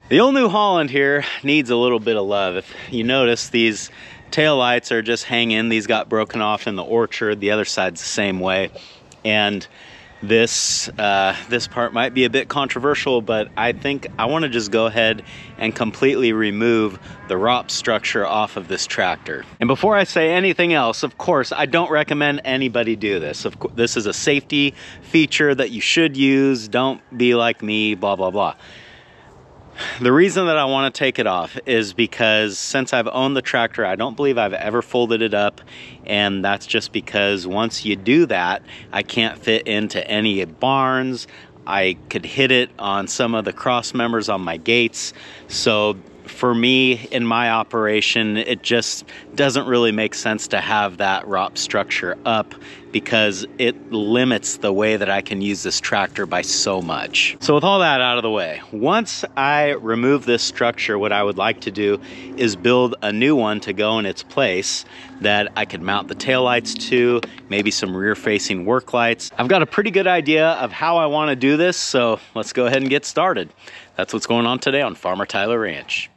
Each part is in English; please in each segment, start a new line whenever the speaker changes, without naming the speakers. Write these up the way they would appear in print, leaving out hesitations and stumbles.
The old New Holland here needs a little bit of love. If you notice, these tail lights are just hanging. These got broken off in the orchard. The other side's the same way. And this part might be a bit controversial, but I think I want to just go ahead and completely remove the ROP structure off of this tractor. And before I say anything else, of course, I don't recommend anybody do this. This is a safety feature that you should use. Don't be like me, blah, blah, blah. The reason that I want to take it off is because since I've owned the tractor, I don't believe I've ever folded it up, and that's just because once you do that, I can't fit into any barns. I could hit it on some of the cross members on my gates. So for me, in my operation, it just doesn't really make sense to have that ROP structure up because it limits the way that I can use this tractor by so much. So with all that out of the way, once I remove this structure, what I would like to do is build a new one to go in its place that I could mount the taillights to, maybe some rear-facing work lights. I've got a pretty good idea of how I want to do this, so let's go ahead and get started. That's what's going on today on Farmer Tyler Ranch.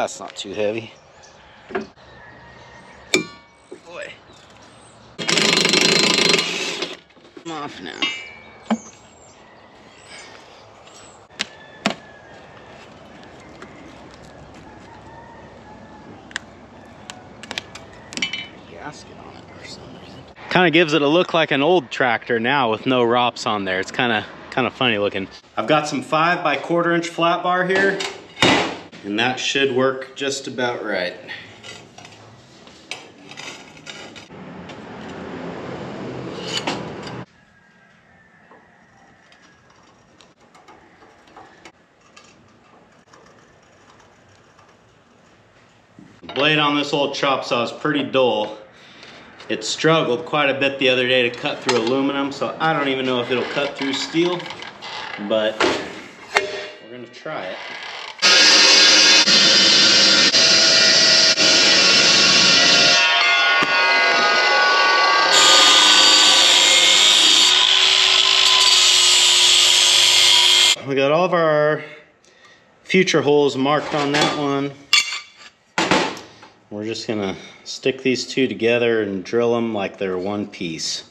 It's not too heavy. Boy. I'm off now. Gasket on it for some reason. Kind of gives it a look like an old tractor now with no ROPs on there. It's kind of funny looking. I've got some 5 by 1/4 inch flat bar here, and that should work just about right. The blade on this old chop saw is pretty dull. It struggled quite a bit the other day to cut through aluminum, so I don't even know if it'll cut through steel, but we're gonna try it. We got all of our future holes marked on that one. We're just gonna stick these two together and drill them like they're one piece.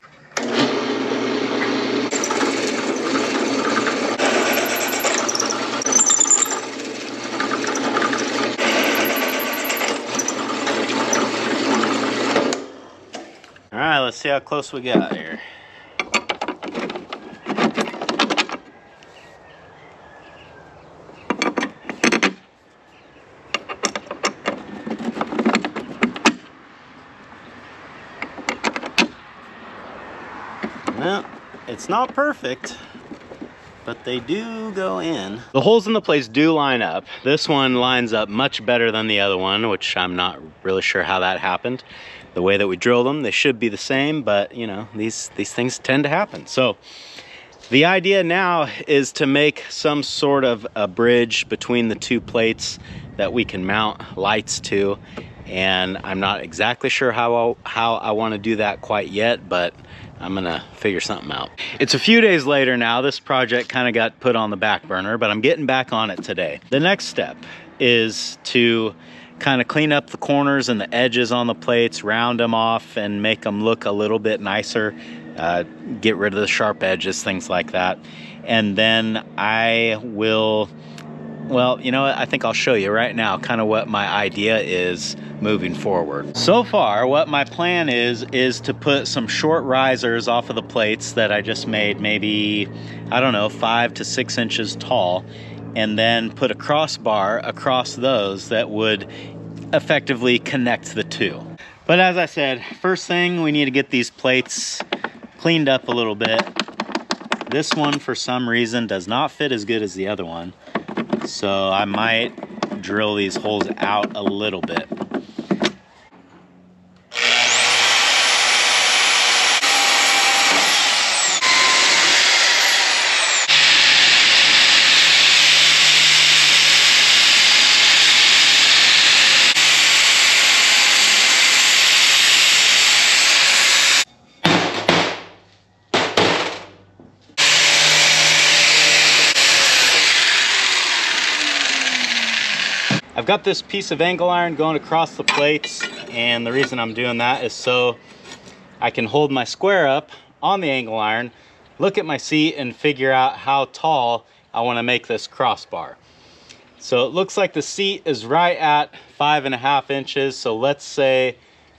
All right, let's see how close we got here. Well, it's not perfect, but they do go in. The holes in the place do line up. This one lines up much better than the other one, which I'm not really sure how that happened. The way that we drill them, they should be the same, but you know, these things tend to happen. So the idea now is to make some sort of a bridge between the two plates that we can mount lights to. And I'm not exactly sure how I want to do that quite yet, but I'm gonna figure something out. It's a few days later now. This project kind of got put on the back burner, but I'm getting back on it today. The next step is to kind of clean up the corners and the edges on the plates, round them off and make them look a little bit nicer, get rid of the sharp edges, things like that. And then I will, well, you know what, I think I'll show you right now kind of what my idea is moving forward. So far, what my plan is to put some short risers off of the plates that I just made, maybe, I don't know, 5 to 6 inches tall, and then put a crossbar across those that would effectively connect the two. But as I said, first thing, we need to get these plates cleaned up a little bit. This one, for some reason, does not fit as good as the other one, so I might drill these holes out a little bit. got this piece of angle iron going across the plates, and the reason I'm doing that is so I can hold my square up on the angle iron, look at my seat, and figure out how tall I want to make this crossbar. So it looks like the seat is right at 5.5 inches. So let's say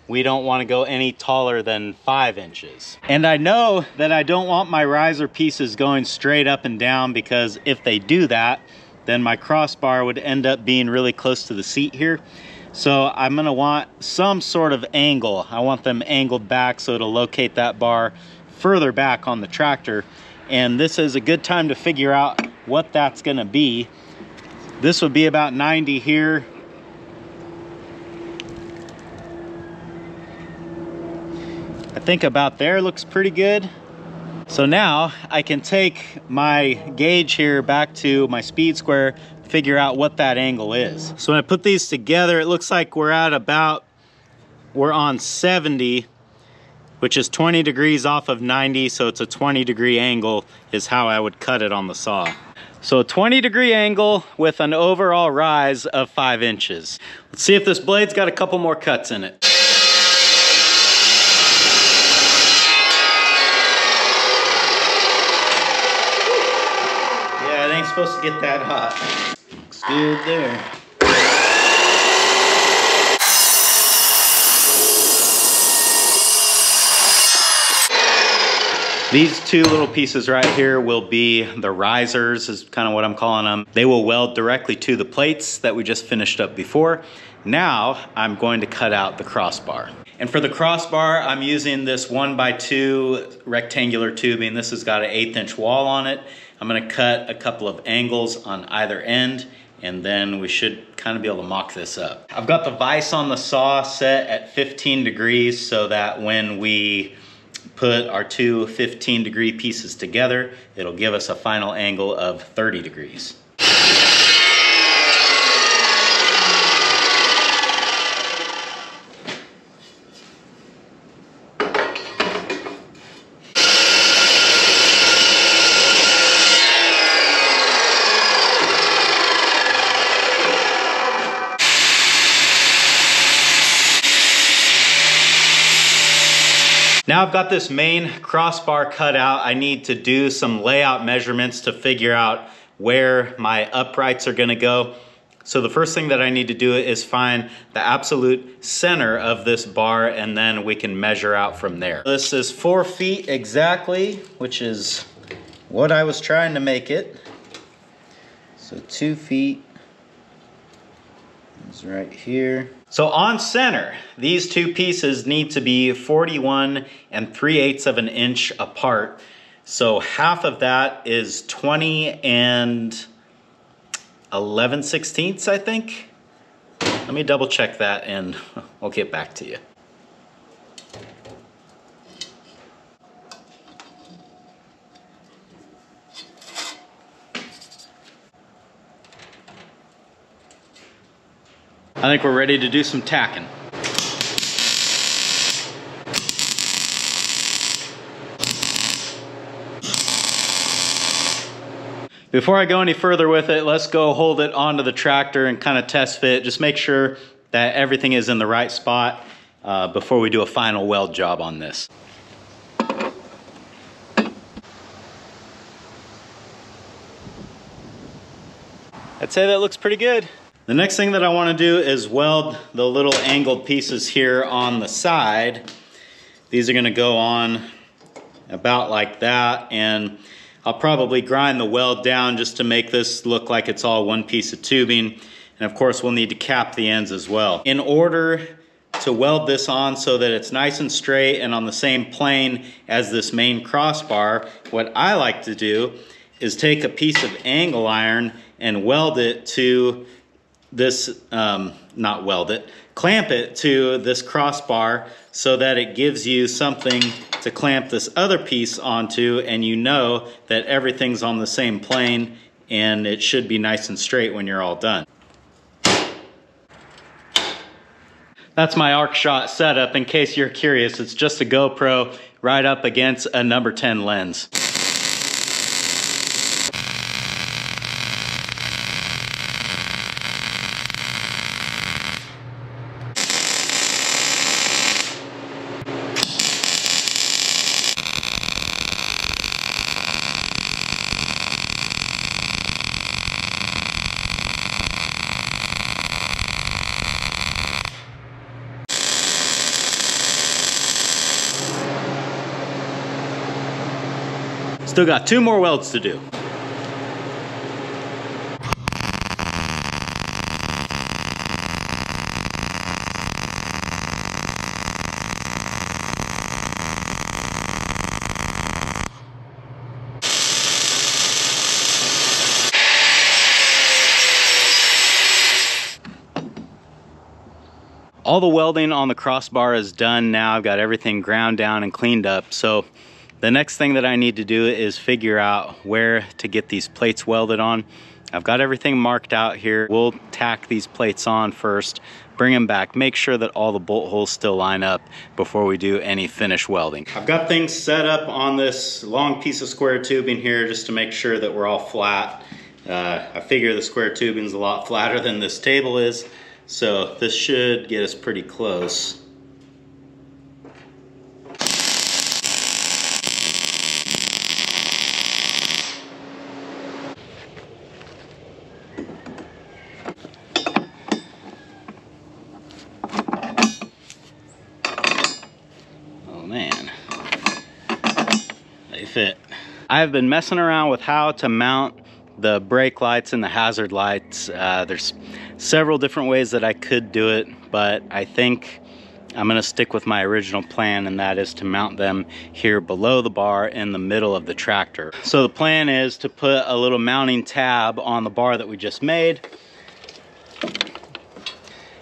we don't want to go any taller than 5 inches. And I know that I don't want my riser pieces going straight up and down, because if they do that, then my crossbar would end up being really close to the seat here. So I'm gonna want some sort of angle. I want them angled back so it'll locate that bar further back on the tractor. And this is a good time to figure out what that's gonna be. This would be about 90 here. I think about there looks pretty good. So now I can take my gauge here back to my speed square, figure out what that angle is. So when I put these together, it looks like we're on 70, which is 20 degrees off of 90, so it's a 20-degree angle is how I would cut it on the saw. So a 20-degree angle with an overall rise of 5 inches. Let's see if this blade's got a couple more cuts in it. Yeah, it ain't supposed to get that hot. Looks good there. These two little pieces right here will be the risers, is kind of what I'm calling them. They will weld directly to the plates that we just finished up before. Now I'm going to cut out the crossbar. And for the crossbar, I'm using this 1x2 rectangular tubing. This has got an 1/8 inch wall on it. I'm gonna cut a couple of angles on either end, and then we should kind of be able to mock this up. I've got the vise on the saw set at 15 degrees so that when we put our two 15-degree pieces together, it'll give us a final angle of 30 degrees. Now I've got this main crossbar cut out. I need to do some layout measurements to figure out where my uprights are gonna go. So the first thing that I need to do is find the absolute center of this bar, and then we can measure out from there. This is 4 feet exactly, which is what I was trying to make it. So 2 feet is right here. So on center, these two pieces need to be 41 3/8 of an inch apart. So half of that is 20 11/16, I think. Let me double check that and I'll get back to you. I think we're ready to do some tacking. Before I go any further with it, let's go hold it onto the tractor and kind of test fit. Just make sure that everything is in the right spot before we do a final weld job on this. I'd say that looks pretty good. The next thing that I want to do is weld the little angled pieces here on the side. These are going to go on about like that, and I'll probably grind the weld down just to make this look like it's all one piece of tubing. And of course we'll need to cap the ends as well. In order to weld this on so that it's nice and straight and on the same plane as this main crossbar, what I like to do is take a piece of angle iron and weld it to this, clamp it to this crossbar so that it gives you something to clamp this other piece onto, and you know that everything's on the same plane and it should be nice and straight when you're all done. That's my arc shot setup. In case you're curious, it's just a GoPro right up against a number 10 lens. Still got 2 more welds to do. All the welding on the crossbar is done now. I've got everything ground down and cleaned up. So the next thing that I need to do is figure out where to get these plates welded on. I've got everything marked out here. We'll tack these plates on first, bring them back, make sure that all the bolt holes still line up before we do any finish welding. I've got things set up on this long piece of square tubing here just to make sure that we're all flat. I figure the square tubing is a lot flatter than this table is. So this should get us pretty close. Oh man, they fit. I've been messing around with how to mount the brake lights and the hazard lights. There's several different ways that I could do it, but I think I'm gonna stick with my original plan, and that is to mount them here below the bar in the middle of the tractor. So the plan is to put a little mounting tab on the bar that we just made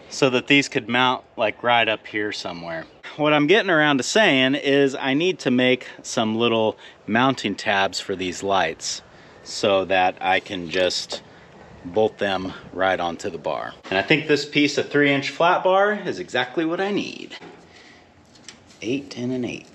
so that these could mount like right up here somewhere. What I'm getting around to saying is I need to make some little mounting tabs for these lights so that I can just bolt them right onto the bar. And I think this piece of 3-inch flat bar is exactly what I need. 8 1/8.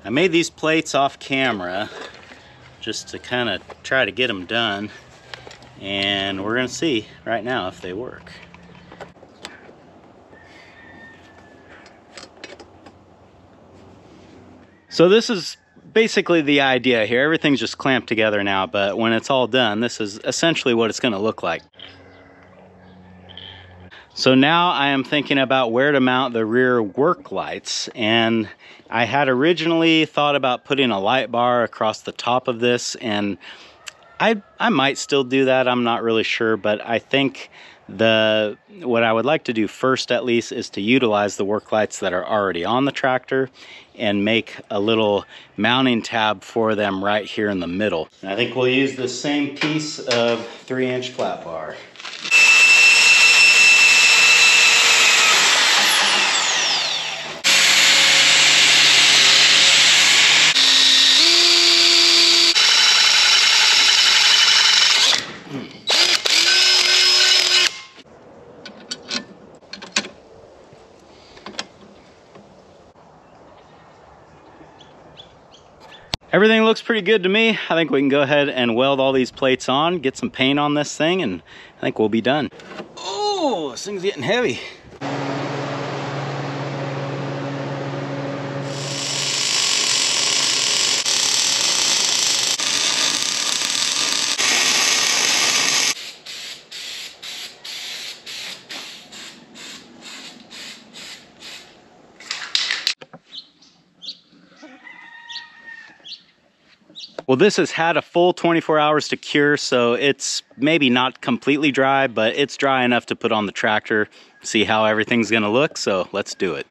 I made these plates off camera just to kind of try to get them done, and we're gonna see right now if they work. So this is basically the idea here. Everything's just clamped together now, but when it's all done, this is essentially what it's gonna look like. So now I am thinking about where to mount the rear work lights, and I had originally thought about putting a light bar across the top of this, and I might still do that, I'm not really sure, but I think what I would like to do first at least is to utilize the work lights that are already on the tractor and make a little mounting tab for them right here in the middle. And I think we'll use the same piece of 3-inch flat bar. Everything looks pretty good to me. I think we can go ahead and weld all these plates on, get some paint on this thing, and I think we'll be done. Oh, this thing's getting heavy. Well, this has had a full 24 hours to cure, so it's maybe not completely dry, but it's dry enough to put on the tractor, see how everything's gonna look, so let's do it.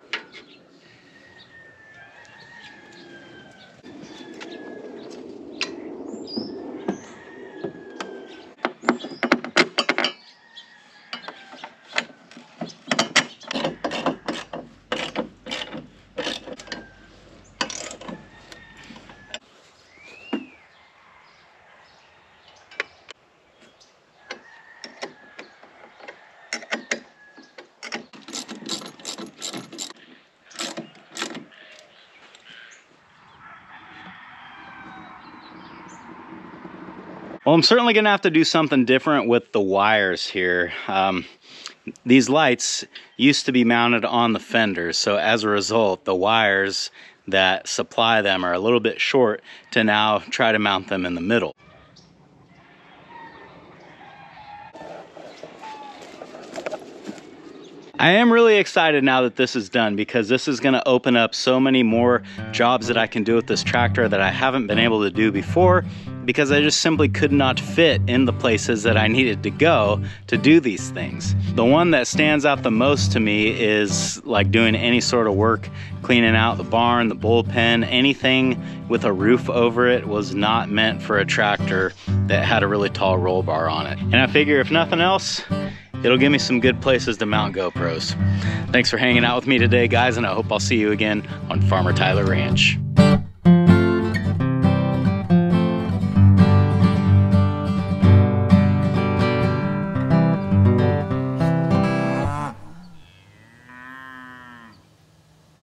Well, I'm certainly gonna have to do something different with the wires here. These lights used to be mounted on the fenders, so as a result, the wires that supply them are a little bit short to now try to mount them in the middle. I am really excited now that this is done, because this is gonna open up so many more jobs that I can do with this tractor that I haven't been able to do before, because I just simply could not fit in the places that I needed to go to do these things. The one that stands out the most to me is like doing any sort of work, cleaning out the barn, the bullpen, anything with a roof over it was not meant for a tractor that had a really tall roll bar on it. And I figure if nothing else, it'll give me some good places to mount GoPros. Thanks for hanging out with me today, guys, and I hope I'll see you again on Farmer Tyler Ranch.